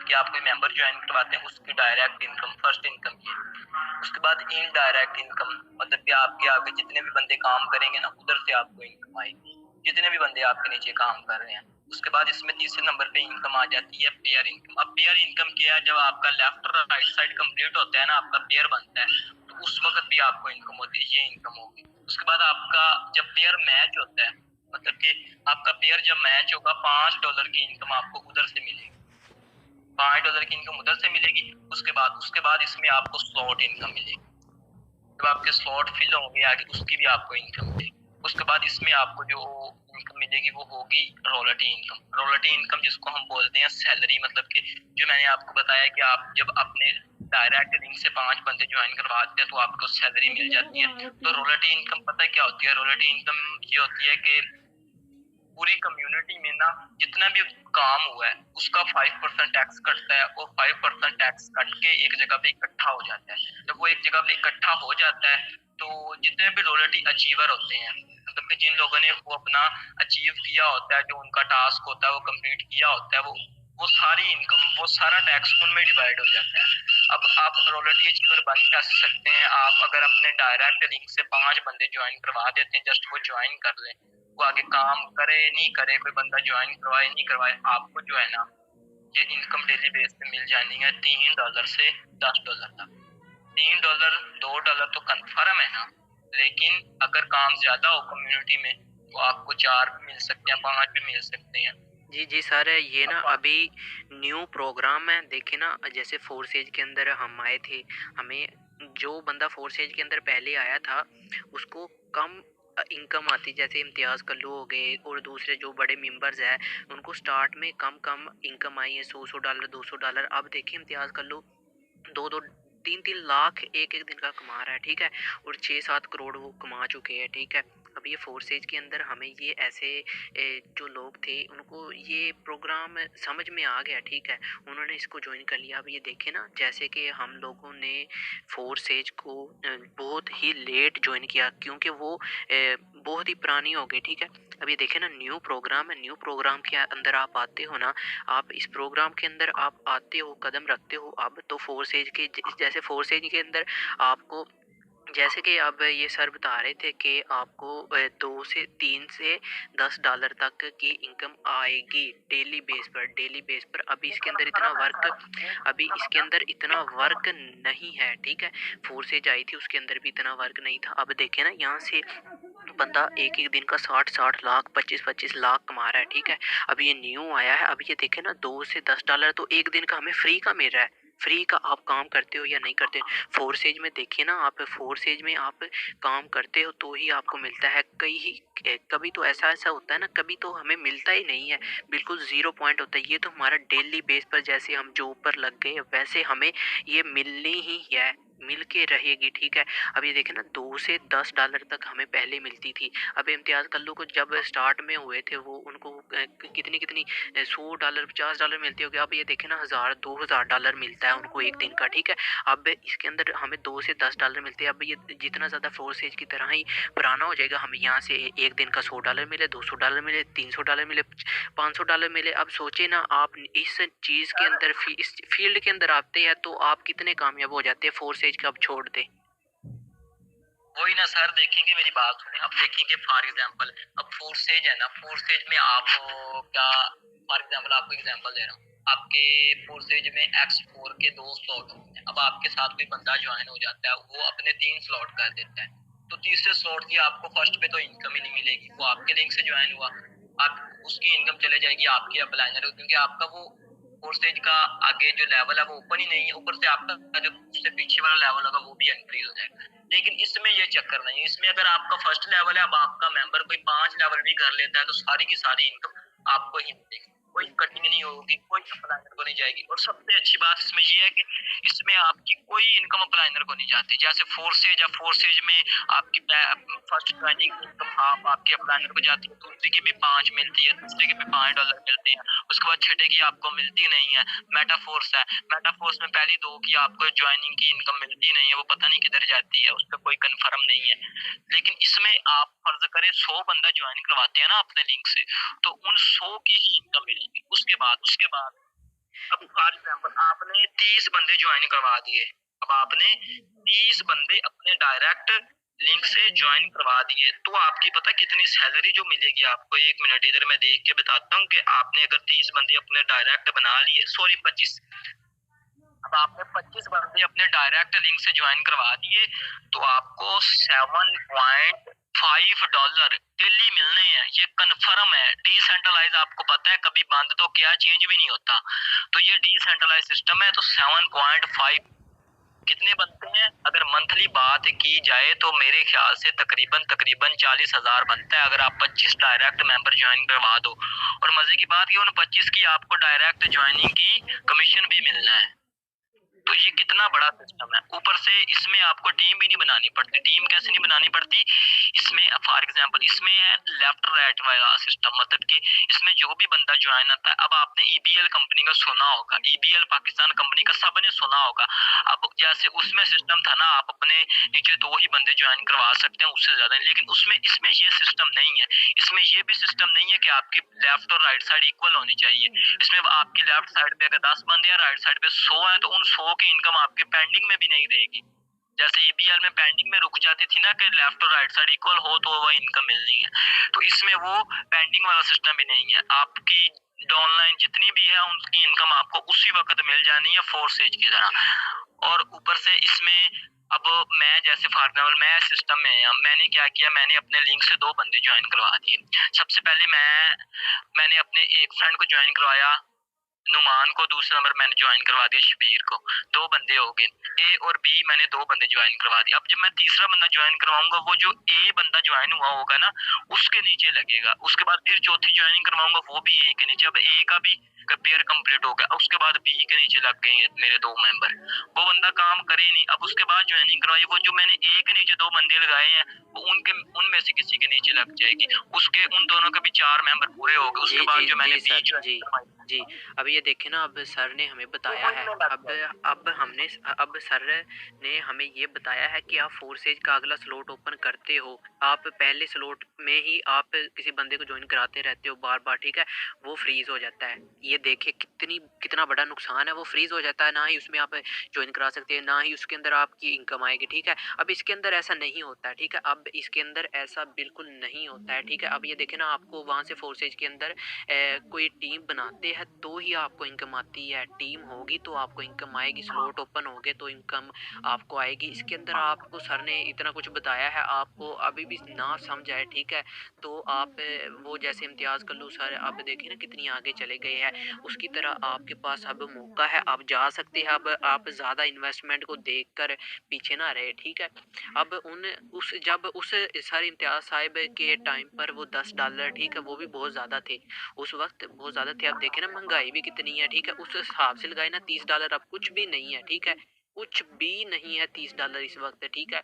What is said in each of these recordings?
कि आप कोई मेंबर ज्वाइन करवाते हैं उसकी डायरेक्ट इनकम, फर्स्ट इनकम ये। उसके बाद इनडायरेक्ट इनकम, मतलब कि आपके आगे जितने भी बंदे काम करेंगे ना उधर से आपको इनकम आएगी, जितने भी बंदे आपके नीचे काम कर रहे हैं। उसके बाद इसमें तीसरे नंबर पे इनकम आ जाती है पेयर इनकम। अब पेयर इनकम क्या है, जब आपका लेफ्ट और राइट साइड कंप्लीट होता है ना, आपका पेयर बनता है, तो उस वक्त भी आपको इनकम होती है, ये इनकम होगी। उसके बाद आपका जब पेयर मैच होता है, मतलब कि आपका पेयर जब मैच होगा, $5 की इनकम आपको उधर से मिलेगी, $5 की इनकम उधर से मिलेगी। उसके बाद इसमें आपको स्लॉट इनकम मिलेगी, जब आपके स्लॉट फिल होंगे आगे उसकी भी आपको इनकम मिलेगी। उसके बाद इसमें आपको जो इनकम मिलेगी वो होगी रॉयल्टी इनकम। रॉयल्टी इनकम जिसको हम बोलते हैं सैलरी, मतलब कि जो मैंने आपको बताया कि आप जब अपने डायरेक्ट लिंक से 5 बंदे ज्वाइन करवाते हैं तो आपको सैलरी मिल जाती है। तो रॉयल्टी इनकम पता है क्या होती है? रॉयल्टी इनकम ये होती है कि पूरी कम्युनिटी में ना जितना भी काम हुआ है उसका 5% टैक्स कटता है, और 5% टैक्स कट के एक जगह पे इकट्ठा हो जाता है। जब वो एक जगह पे इकट्ठा हो जाता है तो जितने भी रॉयल्टी अचीवर होते हैं, मतलब कि जिन लोगों ने वो अपना अचीव किया होता है, जो उनका टास्क होता है वो कंप्लीट किया होता है, वो सारी इनकम, वो सारा टैक्स उनमें डिवाइड हो जाता है। अब आप रॉयल्टी अचीवर बन कैसे सकते हैं? आप अगर अपने डायरेक्ट लिंक से 5 बंदे ज्वाइन करवा देते हैं, जस्ट वो ज्वाइन कर लें, वो आगे काम करे नहीं करे, कोई बंदा ज्वाइन करवाए नहीं करवाए, आपको जो है ना ये इनकम डेली बेस पे मिल जानी है $3 से $10 तक। $3 $2 तो कन्फर्म है ना, लेकिन अगर काम ज्यादा हो कम्युनिटी में तो आपको 4 भी मिल सकते हैं, 5 भी मिल सकते हैं। जी जी सर, ये ना अभी न्यू प्रोग्राम है। देखिए ना, जैसे फोर्सेज के अंदर हम आए थे, हमें जो बंदा फोर्सेज के अंदर पहले आया था उसको कम इनकम आती, जैसे इम्तियाज़ कल्लू हो गए और दूसरे जो बड़े मेंबर्स हैं उनको स्टार्ट में कम कम इनकम आई है, $100 $200। अब देखिए इम्तियाज़ कल्लू 2-2 3-3 लाख एक एक दिन का कमा रहा है, ठीक है, और 6-7 करोड़ वो कमा चुके हैं, ठीक है। अब ये फोर्सेज के अंदर हमें ये ऐसे जो लोग थे उनको ये प्रोग्राम समझ में आ गया, ठीक है, उन्होंने इसको ज्वाइन कर लिया। अब ये देखे ना, जैसे कि हम लोगों ने फोर्सेज को बहुत ही लेट ज्वाइन किया क्योंकि वो बहुत ही पुरानी हो गई, ठीक है। अब ये देखे ना, न्यू प्रोग्राम है, न्यू प्रोग्राम के अंदर आप आते हो ना, आप इस प्रोग्राम के अंदर आप आते हो, कदम रखते हो, अब तो फोर्सेज के जैसे फोर्सेज के अंदर आपको, जैसे कि अब ये सर बता रहे थे कि आपको 2 से 3 से $10 तक की इनकम आएगी डेली बेस पर। अभी इसके अंदर इतना वर्क नहीं है, ठीक है। फोर्सेज आई थी उसके अंदर भी इतना वर्क नहीं था। अब देखे ना, यहाँ से बंदा एक एक दिन का 60-60 लाख 25-25 लाख कमा रहा है, ठीक है। अब ये न्यू आया है, अब ये देखे ना, $2 से $10 तो एक दिन का हमें फ्री का मिल रहा है। फ्री का आप काम करते हो या नहीं करते, फोर्सेज में देखिए ना, आप फोर्सेज में आप काम करते हो तो ही आपको मिलता है। कभी तो ऐसा ऐसा होता है ना, कभी तो हमें मिलता ही नहीं है, बिल्कुल ज़ीरो पॉइंट होता है। ये तो हमारा डेली बेस पर जैसे हम जॉब पर लग गए वैसे हमें ये मिलनी ही है, मिल के रहेगी, ठीक है। अब ये देखें ना, $2 से $10 तक हमें पहले मिलती थी। अब इम्तियाज़ कल्लू को जब स्टार्ट में हुए थे वो, उनको कितनी कितनी $100 $50 मिलती होगी। अब ये देखें ना, 1000-2000 मिलता है उनको एक दिन का, ठीक है। अब इसके अंदर हमें $2 से $10 मिलते हैं। अब ये जितना ज़्यादा फोर्सेज की तरह ही पुराना हो जाएगा, हमें यहाँ से एक दिन का $100 मिले, $200 मिले, $300 मिले, $500 मिले। अब सोचे ना, आप इस चीज़ के अंदर इस फील्ड के अंदर आते हैं तो आप कितने कामयाब हो जाते हैं फोर्सेज का, अब छोड़ दे। वही ना सर, देखेंगे मेरी बात सुने, अब देखेंगे फॉर एग्जांपल, अब फोर्सेज है ना, फोर्सेज में आप क्या, फॉर एग्जांपल आपको एग्जांपल दे रहा हूँ, आपके फोर्सेज में X4 के 2 स्लॉट होते हैं। अब आपके साथ कोई बंदा ज्वाइन हो जाता है, वो अपने 3 स्लॉट कर देता है, तो तीसरे स्लॉट की आपको फर्स्ट पे तो इनकम ही नहीं मिलेगी। वो आपके लिंक से ज्वाइन हुआ, आप उसकी इनकम चले जाएगी आपकी अपलाइनर, क्योंकि आपका वो फोर्सेज का आगे जो लेवल है वो ओपन ही नहीं है, ऊपर से आपका जो उससे पीछे वाला लेवल होगा वो भी इंक्रीज हो जाएगा। लेकिन इसमें ये चक्कर नहीं है, इसमें अगर आपका फर्स्ट लेवल है, अब आपका मेंबर कोई 5 लेवल भी कर लेता है तो सारी की सारी इनकम आपको ही मिलेगी, कोई कटिंग नहीं होगी, कोई अप्लाइनर को नहीं जाएगी। और सबसे अच्छी बात इसमें ये है कि इसमें आपकी कोई इनकम अप्लाइनर को नहीं जाती। जैसे फोर्सेज या फोर्सेज में आपकी फर्स्ट ज्वाइनिंग इनकम हाफ आपके अप्लाइनर को जाती है, दूसरे की भी 5 मिलती है, तीसरे के भी $5 मिलते हैं, उसके बाद छठे की आपको मिलती नहीं है। मेटाफोर्स है, मेटाफोर्स में पहली 2 की आपको ज्वाइनिंग की इनकम मिलती नहीं है, वो पता नहीं किधर जाती है, उस पर कोई कंफर्म नहीं है। लेकिन इसमें आप फर्ज करें 100 बंदा ज्वाइन करवाते हैं ना अपने लिंक से, तो उन 100 की ही इनकम मिलेगी। उसके बाद अब फॉर एग्जाम्पल आपने 30 बंदे ज्वाइन करवा दिए, अब आपने 30 बंदे अपने डायरेक्ट लिंक से ज्वाइन करवा दिए, तो आपकी पता कितनी सैलरी जो मिलेगी आपको? 1 मिनट इधर मैं देख के बताता हूँ कि आपने अगर 30 बंदे अपने डायरेक्ट बना लिए, सॉरी 25, अब आपने 25 बंदे अपने डायरेक्ट लिंक से ज्वाइन करवा दिए, तो आपको $7.5 डेली मिलने हैं, ये कन्फर्म है। डिसेंट्रलाइज आपको पता है कभी बंद तो क्या चेंज भी नहीं होता, तो ये डिसेंट्रलाइज सिस्टम है। तो 7.5 कितने बनते हैं? अगर मंथली बात की जाए तो मेरे ख्याल से तकरीबन 40,000 बनता है, अगर आप 25 डायरेक्ट मेंबर ज्वाइन करवा दो। और मजे की बात ये, उन 25 की आपको डायरेक्ट ज्वाइनिंग की कमीशन भी मिलना है। तो ये कितना बड़ा सिस्टम है। ऊपर से इसमें आपको टीम भी नहीं बनानी पड़ती। टीम कैसे नहीं बनानी पड़ती? इसमें फॉर एग्जांपल इसमें है लेफ्ट राइट वाला सिस्टम, मतलब कि इसमें जो भी बंदा ज्वाइन आता है, अब आपने ईबीएल कंपनी का सुना होगा, ईबीएल पाकिस्तान कंपनी का सबने सुना होगा। अब जैसे उसमें सिस्टम था ना, आप अपने नीचे 2 ही बंदे ज्वाइन करवा सकते हैं, उससे ज्यादा नहीं। लेकिन उसमें इसमें ये सिस्टम नहीं है। इसमें ये भी सिस्टम नहीं है कि आपकी लेफ्ट और राइट साइड इक्वल होनी चाहिए। इसमें आपकी लेफ्ट साइड पे अगर 10 बंदे हैं, राइट साइड पे 100 है, तो उन 100 की इनकम आपकी पेंडिंग में भी नहीं रहेगी। जैसे ईबीएल में पेंडिंग में रुक जाती थी ना कि लेफ्ट और राइट साइड इक्वल हो तो वो इनकम मिलनी है, तो इसमें वो पेंडिंग वाला सिस्टम भी नहीं है। आपकी ऑनलाइन जितनी भी है उनकी इनकम आपको उसी वक्त मिल जानी है, फोर्स एज की तरह। और ऊपर से इसमें अब मैं जैसे फॉर एग्जाम्पल मैं सिस्टम में, मैंने क्या किया, मैंने अपने लिंक से 2 बंदे ज्वाइन करवा दिए। सबसे पहले मैंने अपने एक फ्रेंड को ज्वाइन करवाया, नुमान को, दूसरा नंबर मैंने ज्वाइन करवा दिया शबीर को। 2 बंदे हो गए। ए और बी मैंने 2 बंदे ज्वाइन करवा दिए। अब जब मैं तीसरा बंदा ज्वाइन करवाऊंगा, वो जो ए बंदा ज्वाइन हुआ होगा ना, उसके नीचे लगेगा। उसके बाद फिर चौथी ज्वाइनिंग करवाऊंगा, वो भी ए के नीचे। अब ए का भी पेयर कंप्लीट हो गया, उसके बाद बी के नीचे लग गए मेरे 2 मेंबर। वो बंदा काम करे नहीं, अब उसके बाद ज्वाइनिंग करवाई, वो जो मैंने ए के नीचे 2 बंदे लगाए हैं, वो उनमें से किसी के नीचे लग जाएगी। उसके उन दोनों के भी 4 मेंबर पूरे हो गए। उसके बाद जो मैंने बी ज्वाइन करवाई, जी, अब ये देखें ना, अब सर ने हमें बताया है, अब सर ने हमें ये बताया है कि आप फोर्सेज का अगला स्लॉट ओपन करते हो, आप पहले स्लॉट में ही आप किसी बंदे को ज्वाइन कराते रहते हो बार-बार, ठीक है? वो फ्रीज़ हो जाता है। ये देखिए कितना बड़ा नुकसान है, वो फ्रीज़ हो जाता है, ना ही उसमें आप ज्वाइन करा सकते हैं, ना ही उसके अंदर आपकी इनकम आएगी, ठीक है? अब इसके अंदर ऐसा नहीं होता है, ठीक है? अब इसके अंदर ऐसा बिल्कुल नहीं होता है, ठीक है? अब ये देखें ना, आपको वहाँ से फोर्सेज के अंदर कोई टीम बनाते हैं तो ही आपको इनकम आती है, टीम होगी तो आपको इनकम आएगी, स्लॉट ओपन हो गए तो इनकम आपको आएगी। इसके अंदर आपको सर ने इतना कुछ बताया है, आपको अभी भी ना समझ आए, ठीक है? तो आप वो जैसे इम्तियाज़ कल्लू सर अब देखिए ना कितनी आगे चले गए हैं, उसकी तरह आपके पास अब मौका है, आप जा सकते हैं। अब आप ज़्यादा इन्वेस्टमेंट को देखकर पीछे ना रहे, ठीक है? अब जब उस सर इम्तियाज़ साहब के टाइम पर वो $10, ठीक है, वो भी बहुत ज़्यादा थे। उस वक़्त बहुत ज़्यादा थे। अब देखें ना महँगाई भी कितनी है, ठीक है? उस हिसाब से लगाए ना $30 अब कुछ भी नहीं है, ठीक है? कुछ भी नहीं है $30 इस वक़्त, ठीक है?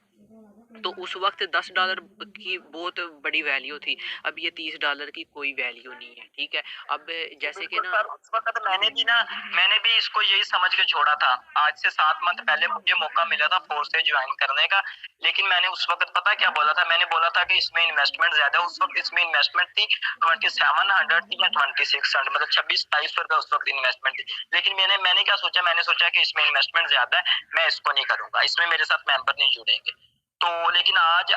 तो उस वक़्त $10 की बहुत बड़ी वैल्यू थी। अब ये $30 की कोई वैल्यू नहीं है, ठीक है? अब जैसे कि ना, सर उस वक्त मैंने भी इसको यही समझ के छोड़ा था। आज से 7 मंथ पहले मुझे मौका मिला था फोर्स से ज्वाइन करने का, लेकिन मैंने उस वक्त पता क्या बोला था? मैंने बोला था कि इसमें इन्वेस्टमेंट ज्यादा है। उस वक्त इसमें इन्वेस्टमेंट थी 2700 थी या 2600, मतलब 26-2700 रुपए उस वक्त इन्वेस्टमेंट थी। लेकिन मैंने क्या सोचा, मैंने सोचा कि इसमें इन्वेस्टमेंट ज्यादा है, मैं इसको नहीं करूंगा, इसमें मेरे साथ मेंबर नहीं जुड़ेंगे। तो लेकिन आज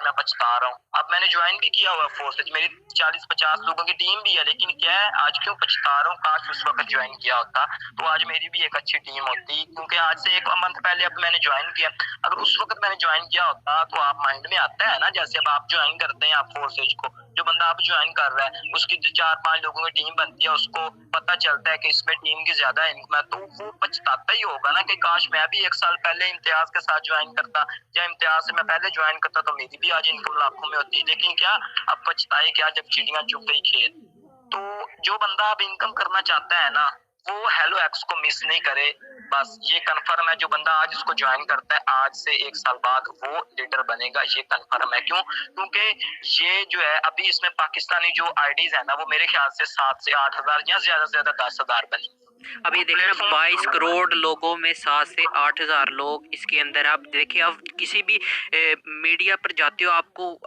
मैं पछता रहा हूँ। अब मैंने ज्वाइन भी किया हुआ फोर्स, मेरी 40-50 लोगों की टीम भी है, लेकिन क्या है, आज क्यों पछता रहा हूँ, काश उस वक्त ज्वाइन किया होता तो आज मेरी भी एक अच्छी टीम होती। क्योंकि आज से 1 मंथ पहले अब मैंने ज्वाइन किया, अगर उस वक्त मैंने ज्वाइन किया होता तो आप माइंड में आता है ना, जैसे अब आप ज्वाइन करते हैं, आप फोर्सेज को, जो बंदा आप ज्वाइन कर रहा है उसकी 4-5 लोगों की टीम बनती है, उसको पता चलता है कि इसमें टीम की ज्यादा इनकम है, तो वो पछताता ही होगा ना कि काश मैं भी 1 साल पहले इम्तियाज के साथ ज्वाइन करता, या इम्तियाज से मैं पहले ज्वाइन करता तो मेरी भी आज इनकम लाखों में होती। लेकिन क्या, अब पछताए क्या जब चिड़ियां चुग गई खेत। तो जो बंदा अब इनकम करना चाहता है ना, वो हेलो एक्स को मिस नहीं करे। बस ये कंफर्म है, जो बंदा आज इसको ज्वाइन करता है, आज से 1 साल बाद वो लीडर बनेगा, ये कंफर्म है। क्यों? क्योंकि ये जो है अभी इसमें पाकिस्तानी जो आईडीज है ना, वो मेरे ख्याल से 7 से 8 हजार या ज्यादा से ज्यादा 10 हजार बनी। अब ये देखिए ना, 22 करोड़ लोगों में 7 से 8 हज़ार लोग इसके अंदर। आप देखिए, आप किसी भी मीडिया पर जाते हो,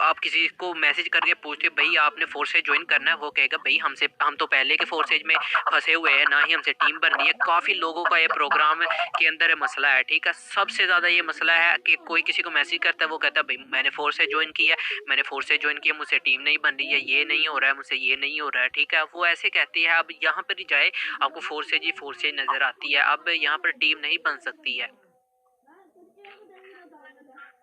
आप किसी को मैसेज करके पूछते हो भाई आपने फोर्सेज ज्वाइन करना है, वो कहेगा भाई हम तो पहले के फोर्सेज में फंसे हुए हैं, ना ही हमसे टीम बननी है। काफ़ी लोगों का ये प्रोग्राम के अंदर मसला है, ठीक है। सबसे ज़्यादा ये मसला है कि कोई किसी को मैसेज करता है, वो कहता है भाई मैंने फोर्सेज ज्वाइन किया, मुझसे टीम नहीं बन रही है, ये नहीं हो रहा है, मुझसे ये नहीं हो रहा है, ठीक है। वो ऐसे कहती है। अब यहाँ पर ही जाए, आपको फोर्सेज ही फोर्सेज नजर आती है। अब यहाँ पर टीम नहीं बन सकती है।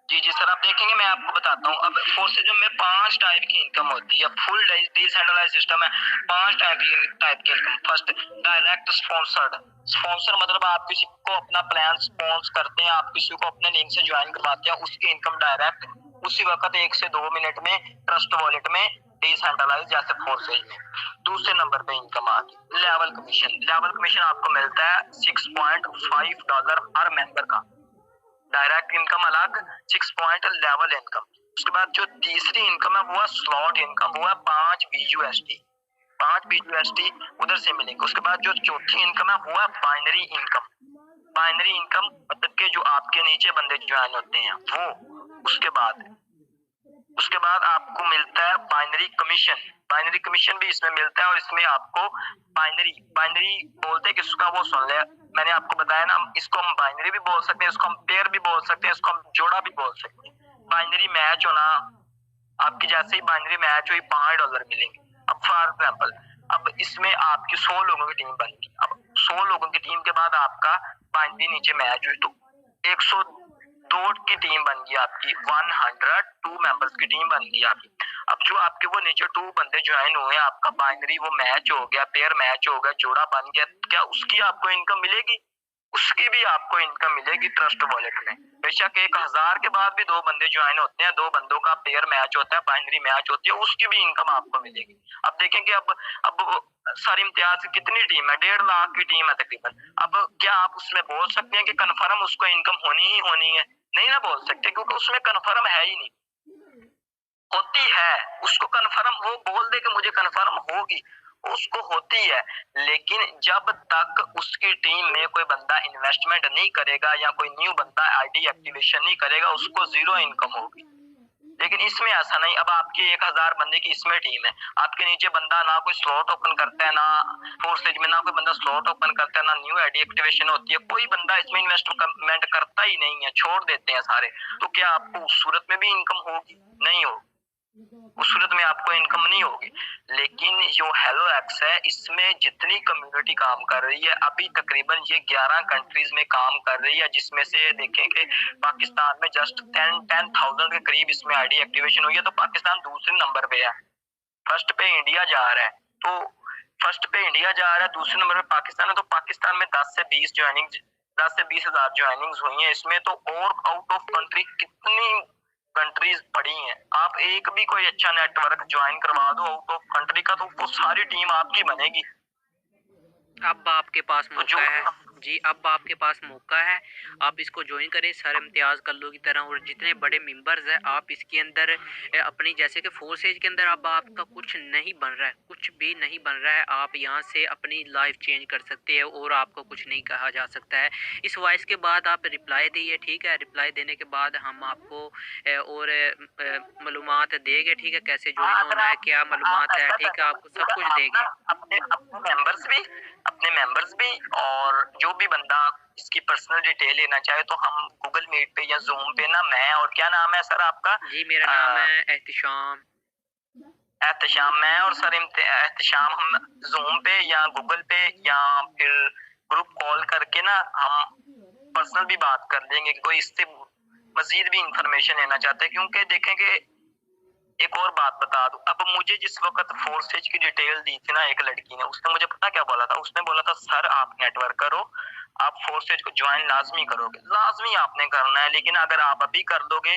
जी जी सर, आप देखेंगे मैं आपको बताता हूँ। अब फोर्सेज में 5 टाइप की इनकम होती है। फुल डिसेंट्रलाइज्ड सिस्टम है, 5 टाइप की income. First, direct sponsored. Sponsor मतलब आप किसी को अपना प्लान स्पॉन्स करते हैं, आप किसी को अपने लिंक से ज्वाइन करवाते हैं, उसकी इनकम डायरेक्ट उसी वक्त 1 से 2 मिनट में ट्रस्ट वॉलेट में डिसेंट्रलाइज जैसे फोर्सेज में। दूसरे नंबर पे इनकम आ गई लेवल कमीशन। लेवल कमीशन आपको मिलता है $6.5 हर मेंबर का। डायरेक्ट इनकम अलग, 6 पॉइंट लेवल इनकम। उसके बाद जो तीसरी इनकम है वो है स्लॉट इनकम, वो है 5 BUSD। 5 BUSD उधर से मिलेंगे। उसके बाद जो चौथी इनकम है वो है बाइनरी इनकम। बाइनरी इनकम मतलब के जो आपके नीचे बंदे ज्वाइन होते हैं वो। उसके बाद आपको मिलता है बाइनरी कमीशन। बाइनरी कमीशन भी इसमें मिलता है, और इसमें आपको बाइनरी बोलते हैं किसका, वो सुन ले। मैंने आपको बताया ना, इसको हम बाइनरी भी बोल सकते हैं, इसको हम पेयर भी बोल सकते हैं, इसको हम जोड़ा भी बोल सकते हैं। बाइनरी मैच होना, आपकी जैसे ही बाइनरी मैच हुई $5 मिलेंगे। अब फॉर एग्जाम्पल, अब इसमें आपकी 100 लोगों की टीम बनेगी। अब 100 लोगों की टीम के बाद आपका बाइनरी नीचे मैच हुई तो 102 की टीम बन गई आपकी, 102 मेंबर्स की टीम बन गई आपकी। अब जो आपके वो नीचे 2 बंदे ज्वाइन हुए, आपका बाइनरी वो मैच हो गया, पेयर मैच हो गया, जोड़ा बन गया, क्या उसकी आपको इनकम मिलेगी? उसकी भी आपको इनकम मिलेगी ट्रस्ट वॉलेट में। बेशक 1000 के बाद भी 2 बंदे ज्वाइन होते हैं, 2 बंदों का पेयर मैच होता है, बाइनरी मैच होती है, उसकी भी इनकम आपको मिलेगी। अब देखेंगे, अब सर इम्तियाज की कितनी टीम है, 1.5 लाख की टीम है तकरीबन। अब क्या आप उसमें बोल सकते हैं कि कन्फर्म उसको इनकम होनी ही होनी है? नहीं ना बोल सकते, क्योंकि उसमें कन्फर्म है ही नहीं। होती है उसको कन्फर्म, वो बोल दे कि मुझे कन्फर्म होगी, उसको होती है, लेकिन जब तक उसकी टीम में कोई बंदा इन्वेस्टमेंट नहीं करेगा या कोई न्यू बंदा आईडी एक्टिवेशन नहीं करेगा, उसको 0 इनकम होगी। लेकिन इसमें ऐसा नहीं। अब आपकी 1000 बंदे की इसमें टीम है, आपके नीचे बंदा ना कोई स्लॉट ओपन करता है, ना फोर्सेज में ना कोई बंदा स्लॉट ओपन करता है, ना न्यू आईडी एक्टिवेशन होती है, कोई बंदा इसमें इन्वेस्टमेंट करता ही नहीं है, छोड़ देते हैं सारे। तो क्या आपको उस सूरत में भी इनकम होगी? नहीं होगी, उस सूरत में आपको इनकम नहीं होगी। लेकिन जो हेलो एक्स है, इसमें जितनी कम्युनिटी काम कर रही है, अभी तकरीबन ये 11 कंट्रीज में काम कर रही है, जिसमें से देखें कि पाकिस्तान में जस्ट 10,000 के करीब इसमें आईडी एक्टिवेशन हुई है। तो पाकिस्तान दूसरे नंबर पे है, फर्स्ट पे इंडिया जा रहा है। तो फर्स्ट पे इंडिया जा रहा है, दूसरे नंबर पे पाकिस्तान है। तो पाकिस्तान में 10 से 20 हजार ज्वाइनिंग्स हुई है इसमें। तो और आउट ऑफ कंट्री कितनी कंट्रीज पड़ी हैं, आप एक भी कोई अच्छा नेटवर्क ज्वाइन करवा दो आउट ऑफ कंट्री का, तो वो सारी टीम आपकी बनेगी। अब आपके पास मौका है जी, अब आपके पास मौका है, आप इसको ज्वाइन करें सर इम्तियाज़ कल्लू की तरह। और जितने बड़े मेंबर्स हैं, आप इसके अंदर अपनी, जैसे कि फोर्सेज के अंदर अब आपका कुछ नहीं बन रहा है, कुछ भी नहीं बन रहा है, आप यहाँ से अपनी लाइफ चेंज कर सकते हैं और आपको कुछ नहीं कहा जा सकता है। इस वॉइस के बाद आप रिप्लाई दिए, ठीक है। रिप्लाई देने के बाद हम आपको और मालूमात देंगे, ठीक है, कैसे ज्वाइन होना है, क्या मालूमात है, ठीक है, आपको सब कुछ देंगे। अपने मेंबर्स भी और जो भी बंदा इसकी पर्सनल डिटेल लेना चाहे, तो हम गूगल मीट पे या जूम पे ना, मैं और क्या नाम है सर आपका? जी मेरा नाम है एहतिशाम। मैं और सर एहतिशाम, हम जूम पे या गूगल पे या फिर ग्रुप कॉल करके ना हम पर्सनल भी बात कर लेंगे कि कोई इससे मजीद भी इंफॉर्मेशन लेना चाहते हैं। क्योंकि देखेंगे, एक और बात बता दूं, अब मुझे जिस वक्त फोर्सेज की डिटेल दी थी ना एक लड़की ने, उसने मुझे पता क्या बोला था? उसने बोला था सर आप नेटवर्क करो, आप फोर्सेज को ज्वाइन लाजमी करोगे, लाजमी आपने करना है। लेकिन अगर आप अभी कर दोगे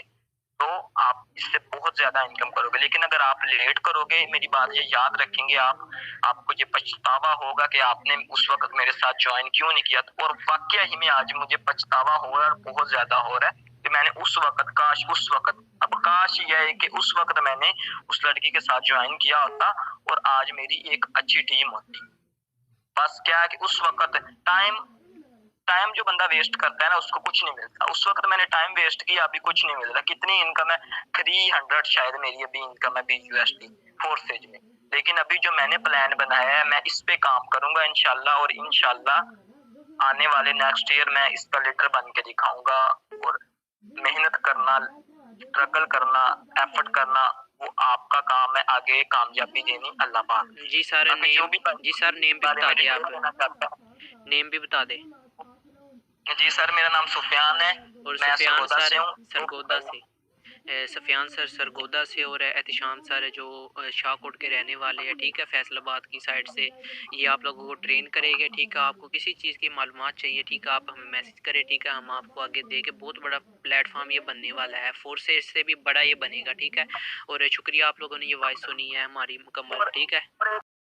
तो आप इससे बहुत ज्यादा इनकम करोगे, लेकिन अगर आप लेट करोगे, मेरी बात ये याद रखेंगे आप, आपको ये पछतावा होगा कि आपने उस वक्त मेरे साथ ज्वाइन क्यों नहीं किया। और वाकया ही में आज मुझे पछतावा हो रहा है, बहुत ज्यादा हो रहा है कि मैंने उस वक्त, अब काश यह है कि उस वक्त मैंने उस लड़की के साथ ज्वाइन किया होता और आज मेरी एक अच्छी टीम होती। बस क्या है कि उस वक्त टाइम टाइम जो बंदा वेस्ट करता है ना उसको कुछ नहीं मिलता। उस वक्त मैंने टाइम वेस्ट किया, अभी कुछ नहीं मिल रहा। कितनी इनकम है, 300 शायद मेरी अभी इनकम है BUSD फोर्सेज में। लेकिन अभी जो मैंने प्लान बनाया है मैं इस पे काम करूंगा इंशाल्लाह, और इंशाल्लाह आने वाले नेक्स्ट ईयर मैं इसका लीडर बन के दिखाऊंगा। और मेहनत करना, स्ट्रगल करना, एफर्ट करना वो आपका काम है, आगे कामयाबी देनी अल्लाह पाक। जी सर बाकी जो नेम, भी जी सर नेम भी बारे बता में दें डिटेल आप, देना चाहता नेम भी बता दें। है। जी सर, मेरा नाम सुफियान है, और मैं सुफियान सरगोदा से सर सरगोदा हूँ। से, सफियान सर सरगोदा से, और एहतिशाम सर जो शाहकोट के रहने वाले हैं, ठीक है, फैसलाबाद की साइड से। ये आप लोगों को ट्रेन करेंगे, ठीक है। आपको किसी चीज़ की मालूमात चाहिए, ठीक है, आप हमें मैसेज करें, ठीक है, हम आपको आगे दे के, बहुत बड़ा प्लेटफॉर्म ये बनने वाला है, फोर्सेस से भी बड़ा ये बनेगा, ठीक है। और शुक्रिया आप लोगों ने ये वॉइस सुनी है हमारी मुकम्मल, ठीक है।